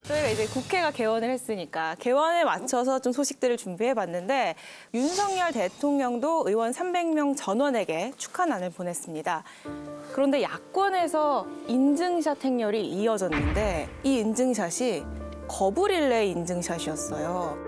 저희가 이제 국회가 개원을 했으니까 개원에 맞춰서 좀 소식들을 준비해봤는데 윤석열 대통령도 의원 300명 전원에게 축하난을 보냈습니다. 그런데 야권에서 인증샷 행렬이 이어졌는데 이 인증샷이 거부 릴레이 인증샷이었어요.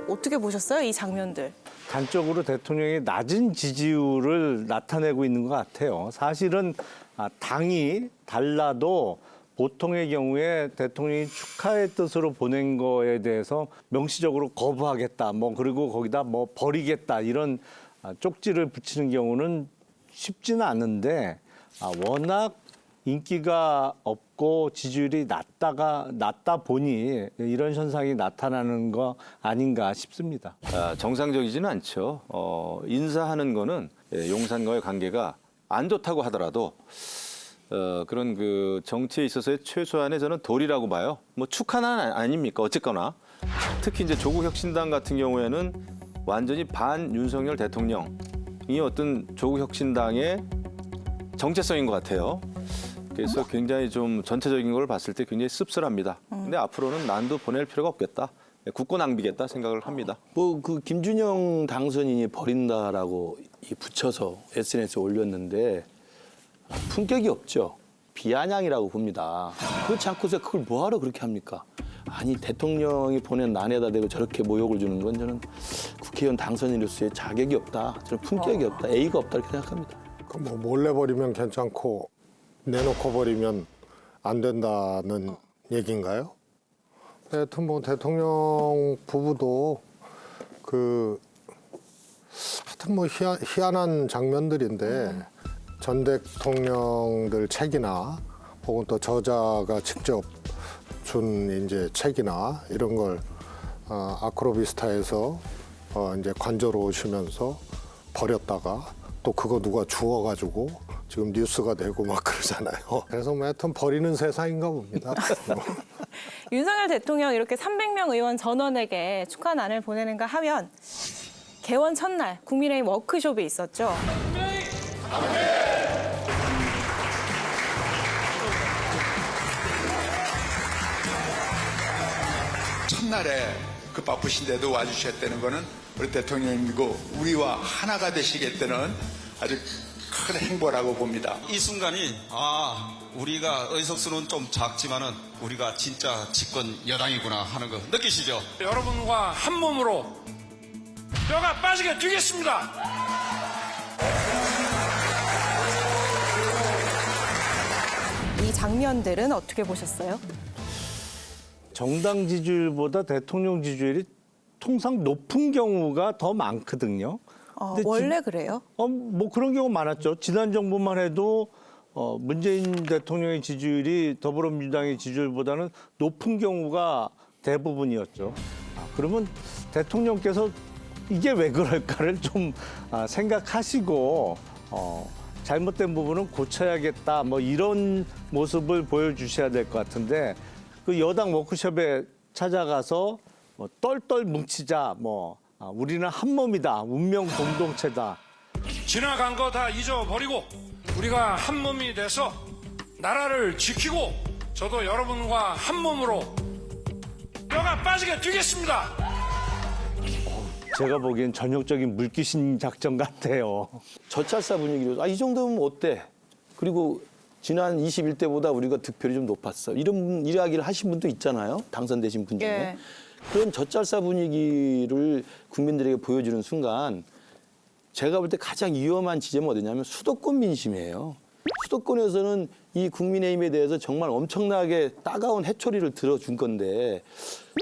어떻게 보셨어요, 이 장면들? 단적으로 대통령이 낮은 지지율을 나타내고 있는 것 같아요. 사실은 당이 달라도 보통의 경우에 대통령이 축하의 뜻으로 보낸 거에 대해서 명시적으로 거부하겠다, 그리고 거기다 버리겠다 이런 쪽지를 붙이는 경우는 쉽지는 않은데 워낙 인기가 없고 지지율이 낮다 보니 이런 현상이 나타나는 거 아닌가 싶습니다. 정상적이지는 않죠. 인사하는 거는 용산과의 관계가 안 좋다고 하더라도 그런 그 정치에 있어서의 최소한의 저는 도리라고 봐요. 축하는 아닙니까? 어쨌거나 특히 이제 조국혁신당 같은 경우에는 완전히 반 윤석열 대통령이 어떤 조국혁신당의 정체성인 것 같아요. 그래서 굉장히 좀 전체적인 걸 봤을 때 굉장히 씁쓸합니다. 근데 앞으로는 난도 보낼 필요가 없겠다. 국고 낭비겠다 생각을 합니다. 그 김준영 당선인이 버린다라고 붙여서 SNS에 올렸는데 품격이 없죠. 비아냥이라고 봅니다. 그렇지 않고서 그걸 뭐하러 그렇게 합니까? 아니 대통령이 보낸 난에다 대고 저렇게 모욕을 주는 건 저는 국회의원 당선인으로서의 자격이 없다. 저는 품격이 없다. A가 없다 이렇게 생각합니다. 몰래 버리면 괜찮고 내놓고 버리면 안 된다는 얘기인가요? 하여튼 대통령 부부도 하여튼 희한한 장면들인데 전 대통령들 책이나 혹은 또 저자가 직접 준 이제 책이나 이런 걸 아크로비스타에서 이제 관저로 오시면서 버렸다가 또 그거 누가 주워가지고 지금 뉴스가 되고 막 그러잖아요. 그래서 하여튼 버리는 세상인가 봅니다. 윤석열 대통령 이렇게 300명 의원 전원에게 축하난을 보내는가 하면 개원 첫날 국민의힘 워크숍이 있었죠. 첫날에 그 바쁘신데도 와주셨다는 거는 우리 대통령이고 우리와 하나가 되시겠다는 아주 큰 행보라고 봅니다. 이 순간이 우리가 의석수는 좀 작지만은 우리가 진짜 집권 여당이구나 하는 거 느끼시죠? 여러분과 한 몸으로 뼈가 빠지게 뛰겠습니다. 이 장면들은 어떻게 보셨어요? 정당 지지율보다 대통령 지지율이 통상 높은 경우가 더 많거든요. 근데 원래 그래요? 그런 경우 많았죠. 지난 정부만 해도 문재인 대통령의 지지율이 더불어민주당의 지지율보다는 높은 경우가 대부분이었죠. 그러면 대통령께서 이게 왜 그럴까를 좀 생각하시고 잘못된 부분은 고쳐야겠다 이런 모습을 보여주셔야 될 것 같은데 그 여당 워크숍에 찾아가서 똘똘 뭉치자 우리는 한 몸이다. 운명 공동체다. 지나간 거 다 잊어버리고 우리가 한 몸이 돼서 나라를 지키고 저도 여러분과 한 몸으로 뼈가 빠지게 뛰겠습니다. 제가 보기엔 전형적인 물귀신 작전 같아요. 젖잘싸 분위기로 이 정도면 어때? 그리고 지난 21대보다 우리가 득표율이 좀 높았어. 이런 이야기를 하신 분도 있잖아요. 당선되신 분 중에. 예. 그런 젖잘싸 분위기를 국민들에게 보여주는 순간 제가 볼 때 가장 위험한 지점은 어디냐면 수도권 민심이에요. 수도권에서는 이 국민의힘에 대해서 정말 엄청나게 따가운 해초리를 들어준 건데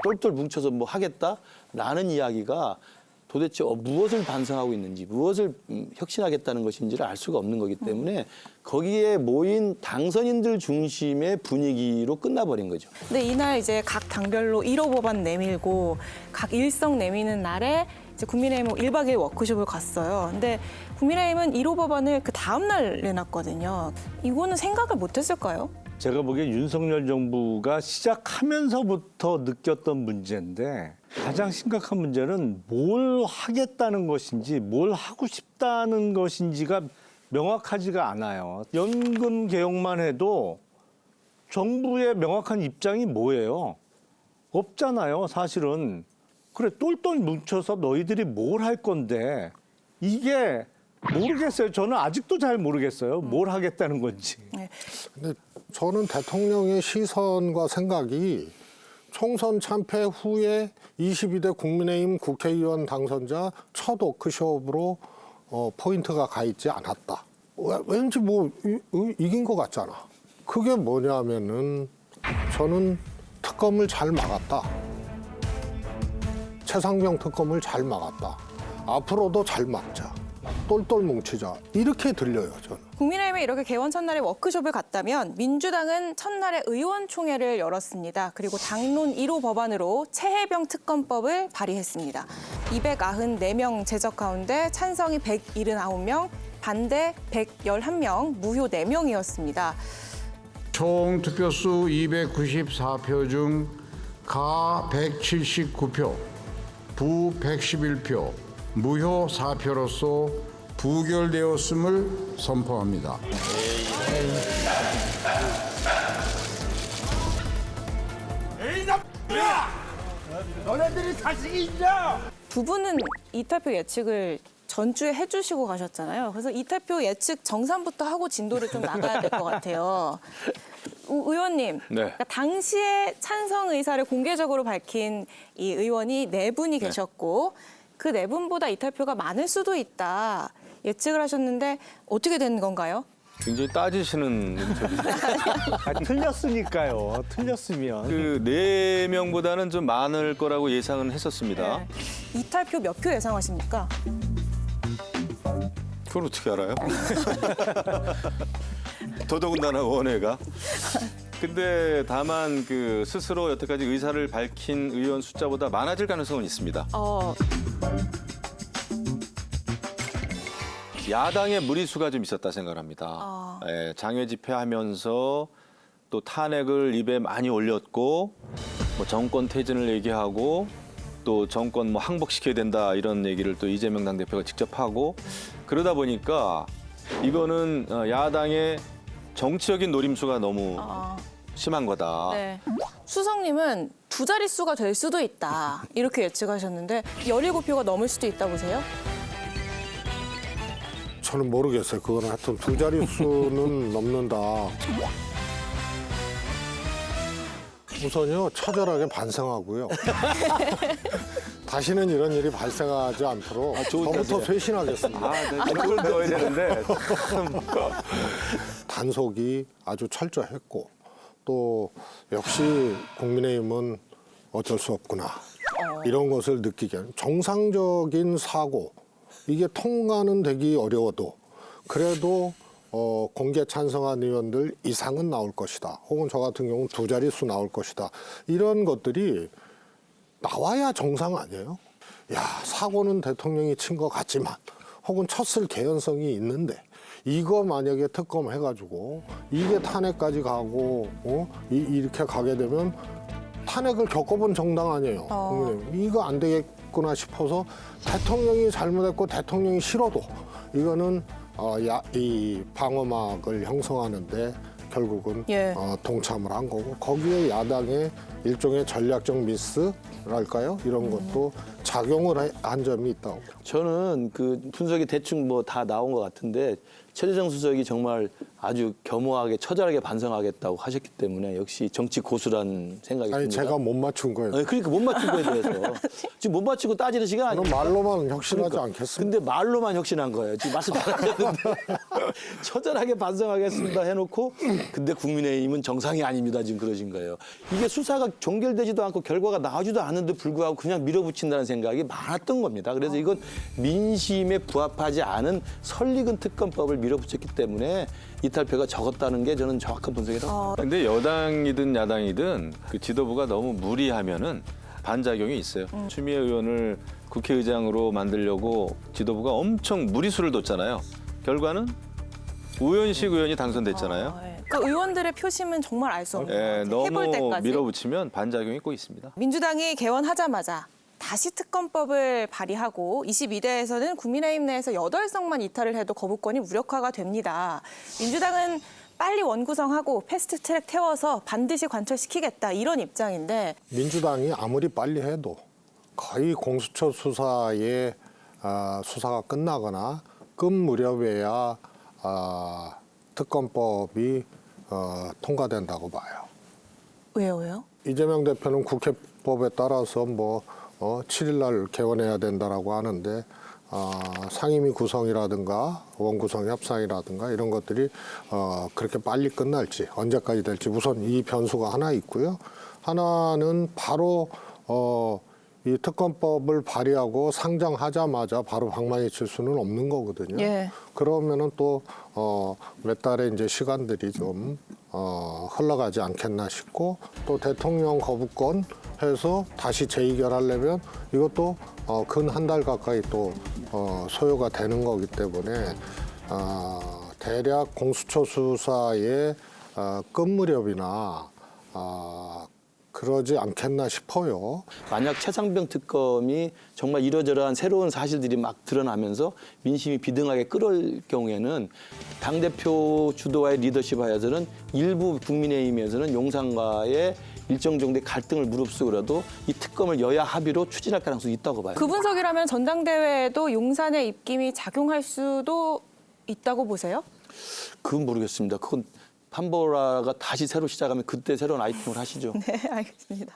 똘똘 뭉쳐서 하겠다라는 이야기가 도대체 무엇을 반성하고 있는지 무엇을 혁신하겠다는 것인지를 알 수가 없는 거기 때문에 거기에 모인 당선인들 중심의 분위기로 끝나버린 거죠. 근데 이날 이제 각 당별로 1호 법안 내밀고 각 일성 내미는 날에 이제 국민의힘은 1박 2일 워크숍을 갔어요. 근데 국민의힘은 1호 법안을 그 다음 날 내놨거든요. 이거는 생각을 못 했을까요? 제가 보기엔 윤석열 정부가 시작하면서부터 느꼈던 문제인데 가장 심각한 문제는 뭘 하겠다는 것인지 뭘 하고 싶다는 것인지가 명확하지가 않아요. 연금 개혁만 해도 정부의 명확한 입장이 뭐예요? 없잖아요, 사실은. 그래, 똘똘 뭉쳐서 너희들이 뭘 할 건데 이게 모르겠어요. 저는 아직도 잘 모르겠어요. 뭘 하겠다는 건지. 근데 저는 대통령의 시선과 생각이 총선 참패 후에 22대 국민의힘 국회의원 당선자 첫 워크숍으로 포인트가 가 있지 않았다. 왠지 뭐 이긴 것 같잖아. 그게 뭐냐면은 저는 특검을 잘 막았다. 최상병 특검을 잘 막았다. 앞으로도 잘 막자. 똘똘 뭉치자. 이렇게 들려요, 저는. 국민의힘이 이렇게 개원 첫날에 워크숍을 갔다면 민주당은 첫날에 의원총회를 열었습니다. 그리고 당론 1호 법안으로 최혜병 특검법을 발의했습니다. 294명 제적 가운데 찬성이 179명, 반대 111명, 무효 4명이었습니다. 총 득표수 294표 중 가 179표, 부 111표, 무효 4표로서 부결되었음을 선포합니다. 두 분은 이탈표 예측을 전주에 해주시고 가셨잖아요. 그래서 이탈표 예측 정산부터 하고 진도를 좀 나가야 될 것 같아요. 의원님, 네. 그러니까 당시에 찬성 의사를 공개적으로 밝힌 이 의원이 4분이 계셨고 그 4분보다 이탈표가 많을 수도 있다 예측을 하셨는데 어떻게 된 건가요? 굉장히 따지시는 인터뷰. 틀렸으니까요. 틀렸으면. 그 4명보다는 좀 많을 거라고 예상은 했었습니다. 네. 이탈표 몇 표 예상하십니까? 그걸 어떻게 알아요? 더더군다나 원외가. 근데 다만 그 스스로 여태까지 의사를 밝힌 의원 숫자보다 많아질 가능성은 있습니다. 야당의 무리수가 좀 있었다 생각합니다. 예, 장외 집회하면서 또 탄핵을 입에 많이 올렸고 뭐 정권 퇴진을 얘기하고 또 정권 뭐 항복시켜야 된다 이런 얘기를 또 이재명 당대표가 직접 하고 그러다 보니까 이거는 야당의 정치적인 노림수가 너무 심한 거다. 네. 수석님은 2자릿수가 될 수도 있다 이렇게 예측하셨는데 17표가 넘을 수도 있다 보세요? 저는 모르겠어요. 그거는 하여튼 2자릿수는 넘는다. 우선요, 처절하게 반성하고요. 다시는 이런 일이 발생하지 않도록 저부터 쇄신하겠습니다. 그걸 넣어야 되는데 단속이 아주 철저했고 또 역시 국민의힘은 어쩔 수 없구나. 이런 것을 느끼게 하는 정상적인 사고 이게 통과는 되기 어려워도 그래도 공개 찬성한 의원들 이상은 나올 것이다. 혹은 저 같은 경우는 2자릿수 나올 것이다. 이런 것들이 나와야 정상 아니에요? 야, 사고는 대통령이 친 것 같지만 혹은 쳤을 개연성이 있는데 이거 만약에 특검 해가지고 이게 탄핵까지 가고 이렇게 가게 되면 탄핵을 겪어본 정당 아니에요. 국민의힘. 이거 안 되겠구나 싶어서 대통령이 잘못했고 대통령이 싫어도 이거는 이 방어막을 형성하는데 결국은 동참을 한 거고 거기에 야당의 일종의 전략적 미스랄까요? 이런 것도 작용을 한 점이 있다고. 저는 그 분석이 대충 뭐 다 나온 것 같은데 최재정 수석이 정말 아주 겸허하게 처절하게 반성하겠다고 하셨기 때문에 역시 정치 고수라는 생각이 아니 듭니다. 제가 못 맞춘 거예요. 그러니까 못 맞춘 거에 대해서 지금 못 맞추고 따지는 시간 아니에요. 저는 말로만 혁신하지 않겠습니다. 근데 말로만 혁신한 거예요. 지금 말씀 잘하셨는데 처절하게 반성하겠습니다 해놓고 근데 국민의힘은 정상이 아닙니다 지금 그러신 거예요. 이게 수사가 종결되지도 않고 결과가 나오지도 않는데 불구하고 그냥 밀어붙인다는 생각이 많았던 겁니다. 그래서 이건 민심에 부합하지 않은 설익은 특검법을 밀어붙였기 때문에 이탈표가 적었다는 게 저는 정확한 분석이라고. 근데 여당이든 야당이든 그 지도부가 너무 무리하면은 반작용이 있어요. 추미애 의원을 국회의장으로 만들려고 지도부가 엄청 무리수를 뒀잖아요. 결과는 우현식 의원이 당선됐잖아요. 그 의원들의 표심은 정말 알 수 없는 것 예, 같아요. 해볼 너무 때까지. 밀어붙이면 반작용이 꼭 있습니다. 민주당이 개원하자마자 다시 특검법을 발의하고 22대에서는 국민의힘 내에서 8석만 이탈을 해도 거부권이 무력화가 됩니다. 민주당은 빨리 원구성하고 패스트트랙 태워서 반드시 관철시키겠다 이런 입장인데 민주당이 아무리 빨리 해도 거의 공수처 수사에 수사가 끝나거나 끝 무렵에야 특검법이 통과된다고 봐요. 왜요? 이재명 대표는 국회법에 따라서 7일 날 개원해야 된다라고 하는데 상임위 구성이라든가 원구성 협상이라든가 이런 것들이 그렇게 빨리 끝날지 언제까지 될지 우선 이 변수가 하나 있고요. 하나는 바로 이 특검법을 발의하고 상정하자마자 바로 방망이 칠 수는 없는 거거든요. 예. 그러면은 또 몇 달의 이제 시간들이 좀 흘러가지 않겠나 싶고 또 대통령 거부권 해서 다시 재의결하려면 이것도 근 한 달 가까이 또 소요가 되는 거기 때문에 대략 공수처 수사의 끝 무렵이나 그러지 않겠나 싶어요. 만약 최상병 특검이 정말 이러저러한 새로운 사실들이 막 드러나면서 민심이 비등하게 끌어올 경우에는 당대표 주도와의 리더십 하에서는 일부 국민의힘에서는 용산과의 일정 정도의 갈등을 무릅쓰고라도 이 특검을 여야 합의로 추진할 가능성이 있다고 봐요. 그 분석이라면 전당대회에도 용산의 입김이 작용할 수도 있다고 보세요? 그건 모르겠습니다. 그건 판보라가 다시 새로 시작하면 그때 새로운 아이템을 하시죠. 네, 알겠습니다.